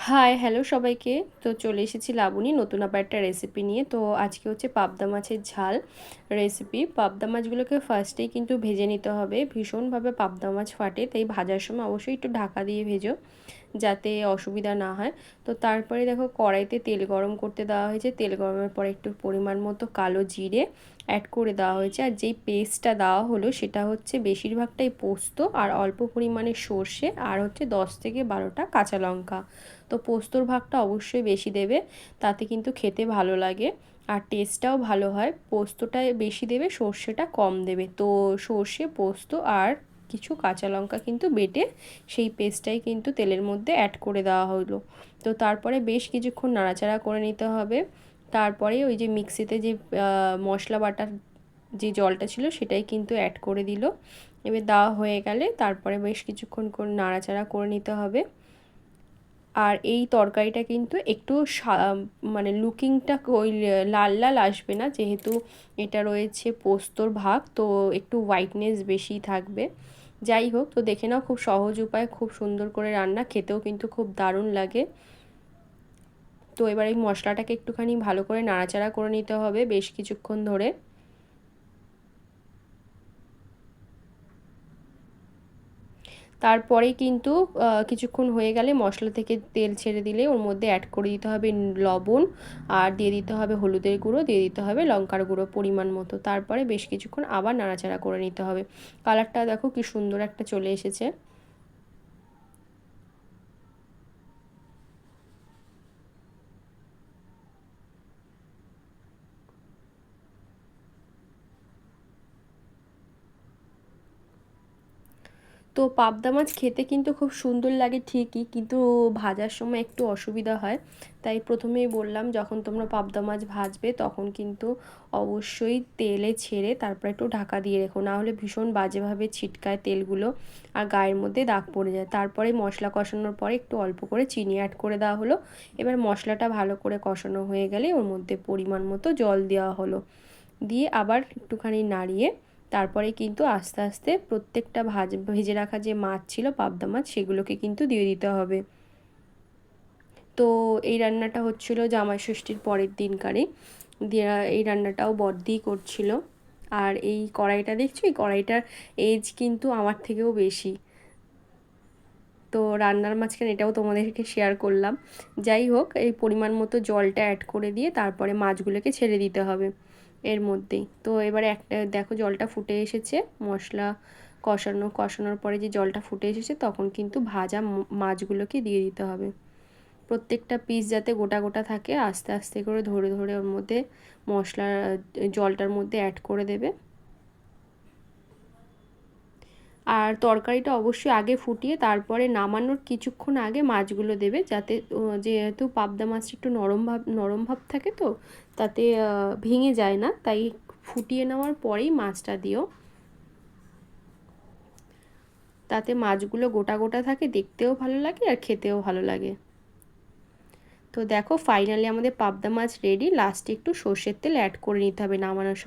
Hi hello সবাইকে। তো চলে এসেছি লাবণী নতুন আবার একটা রেসিপি নিয়ে। তো আজকে হচ্ছে পাবদা মাছের ঝাল রেসিপি। পাবদা মাছগুলোকে ফার্স্টেই কিন্তু ভেজে নিতে হবে। ভীষণভাবে পাবদা মাছ ফাটে, তাই ভাজার সময় অবশ্যই একটু ঢাকা দিয়ে ভেজো যাতে অসুবিধা না হয়। তো তারপরে দেখো কড়াইতে তেল গরম করতে দেওয়া হয়েছে। তেল গরমের পরে একটু পরিমাণ মতো কালো জিরে অ্যাড করে দেওয়া হয়েছে। আর যেই পেস্টটা দেওয়া হলো সেটা হচ্ছে বেশিরভাগটাই পোস্ত আর অল্প পরিমাণে সর্ষে আর হচ্ছে 10 থেকে 12টা কাঁচা লঙ্কা। তো পোস্তর ভাগটা অবশ্যই বেশি দেবে, তাতে কিন্তু খেতে ভালো লাগে আর টেস্টটাও ভালো হয়। পোস্তটা বেশি দেবে, সর্ষেটা কম দেবে। তো সর্ষে, পোস্ত আর কিছু কাঁচা লঙ্কা কিন্তু বেটে সেই পেস্টটাই কিন্তু তেলের মধ্যে অ্যাড করে দেওয়া হলো। তো তারপরে বেশ কিছুক্ষণ নাড়াচাড়া করে নিতে হবে। তারপরে ওই যে মিক্সিতে যে মশলা বাটার যে জলটা ছিল সেটাই কিন্তু অ্যাড করে দিল। এবার দেওয়া হয়ে গেলে তারপরে বেশ কিছুক্ষণ করে নাড়াচাড়া করে নিতে হবে। আর এই তরকারিটা কিন্তু একটু মানে লুকিংটা ওই লাল লাল আসবে না, যেহেতু এটা রয়েছে পোস্তর ভাগ, তো একটু হোয়াইটনেস বেশি থাকবে। যাই হোক, তো দেখে নাও, খুব সহজ উপায়, খুব সুন্দর করে রান্না, খেতেও কিন্তু খুব দারুণ লাগে। তো এবার এই মশলাটাকে একটুখানি ভালো করে নাড়াচাড়া করে নিতে হবে বেশ কিছুক্ষণ ধরে। তারপরেই কিন্তু কিছুক্ষণ হয়ে গেলে মশলা থেকে তেল ছেড়ে দিলে ওর মধ্যে অ্যাড করে দিতে হবে লবণ, আর দিয়ে দিতে হবে হলুদের গুঁড়ো, দিয়ে দিতে হবে লঙ্কার গুঁড়ো পরিমাণ মতো। তারপরে বেশ কিছুক্ষণ আবার নাড়াচাড়া করে নিতে হবে। কালারটা দেখো কি সুন্দর একটা চলে এসেছে। তো পাবদা মাছ খেতে কিন্তু খুব সুন্দর লাগে ঠিকই, কিন্তু ভাজার সময় একটু অসুবিধা হয়। তাই প্রথমেই বললাম, যখন তোমরা পাবদা মাছ ভাজবে তখন কিন্তু অবশ্যই তেলে ছেড়ে তারপর একটু ঢাকা দিয়ে রেখো, না হলে ভীষণ বাজেভাবে ছিটকায় তেলগুলো আর গায়ের মধ্যে দাগ পড়ে যায়। তারপরে মশলা কষানোর পরে একটু অল্প করে চিনি অ্যাড করে দেওয়া হলো। এবার মশলাটা ভালো করে কষানো হয়ে গেলে ওর মধ্যে পরিমাণ মতো জল দেওয়া হলো, দিয়ে আবার একটুখানি নাড়িয়ে তারপরে কিন্তু আস্তে আস্তে প্রত্যেকটা ভেজে রাখা যে মাছ ছিল পাবদা মাছ সেগুলোকে কিন্তু দিয়ে দিতে হবে। তো এই রান্নাটা হচ্ছিল জামাই ষষ্ঠীর পরের দিনকারে, দিয়ে এই রান্নাটাও বড়দিই করছিল। আর এই কড়াইটা দেখছো, এই কড়াইটার এজ কিন্তু আমার থেকেও বেশি। তো রান্নার মাঝখানে এটাও তোমাদেরকে শেয়ার করলাম। যাই হোক, এই পরিমাণ মতো জলটা অ্যাড করে দিয়ে তারপরে মাছগুলোকে ছেড়ে দিতে হবে এর মধ্যেই। তো এবারে একটা দেখো জলটা ফুটে এসেছে, মশলা কষানোর পরে যে জলটা ফুটে এসেছে তখন কিন্তু ভাজা মাছগুলোকে দিয়ে দিতে হবে। প্রত্যেকটা পিস যাতে গোটা গোটা থাকে আস্তে আস্তে করে ধরে ধরে ওর মধ্যে মশলা জলটার মধ্যে অ্যাড করে দেবে। আর তরকারিটা অবশ্যই আগে ফুটিয়ে তারপরে নামানোর কিছুক্ষণ আগে মাছগুলো দেবে, যাতে যেহেতু পাবদা মাছটা একটু নরম ভাব থাকে, তো তাতে ভেঙে যায় না, তাই ফুটিয়ে নেওয়ার পরেই মাছটা দিও। তাতে মাছগুলো গোটা গোটা থাকে, দেখতেও ভালো লাগে আর খেতেও ভালো লাগে। তো দেখো ফাইনালি আমাদের পাবদা মাছ রেডি। লাস্টে একটু সর্ষের তেল অ্যাড করে নিতে হবে নামানোর সময়।